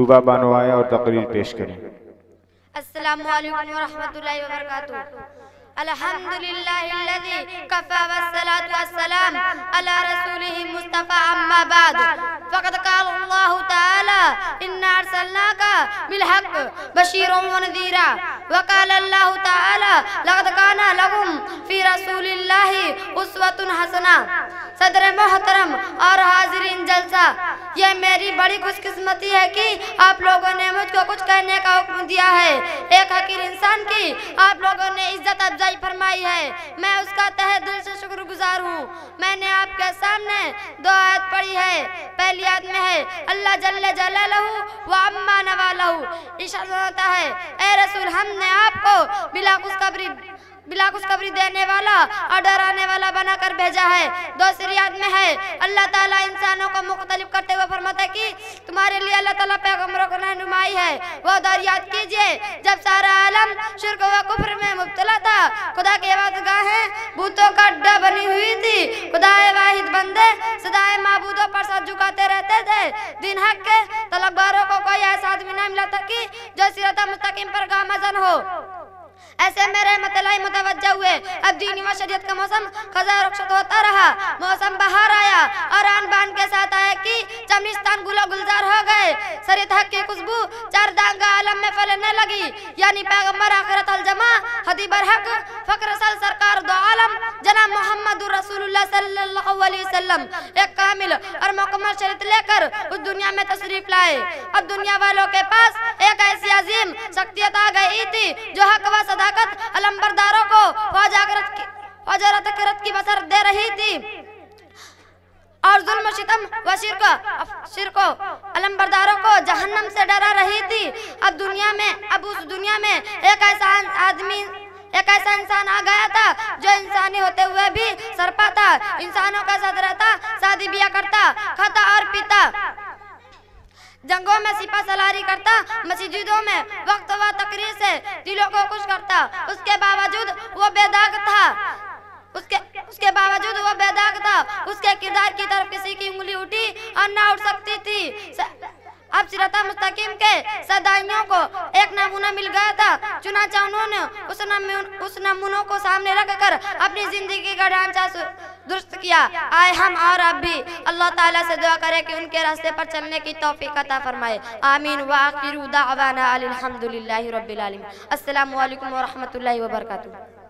मतलूबा बानो आए और तकरीर पेश करें। अस्सलामु अलैकुम व रहमतुल्लाहि व बरकातुहू। अल्हम्दुलिल्लाहिल्लज़ी कफ़ा वस्सलातु वस्सलाम अला रसूलिही मुस्तफ़ा अम्मा बाद फ़क़द क़ाल अल्लाहु तआला इन्ना अर्सलनाका बिलहक़्क़ि बशीरन व नज़ीरा व क़ाल अल्लाहु तआला लक़द काना लकुम फ़ी रसूलिल्लाहि उस्वतुन हसना। सदर मोहतरम और हाज़िरीन जलसा, यह मेरी बड़ी खुशकिस्मती है कि आप लोगों ने मुझको कुछ कहने का हुक्म दिया है। एक हकीर इंसान की आप लोगों ने इज्जत अफजाई फरमाई है, मैं उसका तहे दिल से शुक्रगुजार हूँ। मैंने आपके सामने दो आयत पढ़ी है। पहली आयत में है अल्लाह जल्ले जलालहू व अम्मा नवालहू, इशारा होता है ए रसूल हमने आपको बिला खुशखबरी देने वाला और डराने वाला बनाकर भेजा है। दूसरी आयत में है अल्लाह ताला इंसानों को मुख्तलिफ करते हुए फरमाता है कि तुम्हारे लिए अल्लाह ताला पैगंबरों को रहनुमाई है। वो दौर याद कीजिए जब सारा आलम शिर्क व कुफ्र में मुब्तला था, खुदा की इबादतगाहें भूतों का अड्डा बनी हुई थी। खुदाए वाहिद बंदे सदाए माबूदों पर सर झुकाते रहते थे। दिन हक के तलबगारों को कोई ऐसा आदमी न मिला था कि जो सिरात मुस्तकीम पर गामज़न हो। ऐसे में रहमतुल्लाह मुतवज्जा हुए। अब दीनी व शरीयत का मौसम खज़ा रुखसत होता रहा। मौसम बहार आया और आन बान के साथ आया कि चमनिस्तान गुलो गुलजार हो गए। शरीयत हक की खुशबू चार दांगा आलम में फैलने लगी, यानी पैगंबर आखिरत अल जमा हदीबर हक फक्र सल सरकार दो आलम जनाब मोहम्मद रसूलुल्लाह सल्लल्लाहु अलैहि वसल्लम एक कामिल और मुकम्मल शरीयत लेकर उस दुनिया में तशरीफ लाए। अब दुनिया वालों के पास एक ऐसी अजीम शख्सियत आ गई थी जो हक व सदाकत अलंबरदारों को फौजरत की बसर दे रही थी और जुल्म सितम व शिर्क अलंबरदारों को जहन्नम से डरा रही थी। अब उस दुनिया में एक ऐसा इंसान आ गया था जो इंसानी होते हुए भी सरपा था, इंसानों का साथ रहता, शादी ब्याह करता, खाता और पीता, जंगों में सिपा सलारी करता, मस्जिदों में वक्त व तकरीर से दिलों को खुश करता। उसके बावजूद वो बेदाग था। उसके किरदार की तरफ किसी की उंगली उठी और ना उठ सकती थी। अब सिरात मुस्तकीम के सदाइयों को एक नमूना मिल गया था। चुनांचे उन्होंने उस नमूनों को सामने रखकर अपनी जिंदगी का ढांचा दुरुस्त किया। आए हम और अब भी अल्लाह ताला से दुआ करें कि उनके रास्ते पर चलने की तौफीक अता फरमाए। आमीन व आखिरु दावाना अल्हम्दुलिल्लाहि रब्बिल आलमीन। अस्सलामु अलैकुम व रहमतुल्लाहि व बरकातुहू।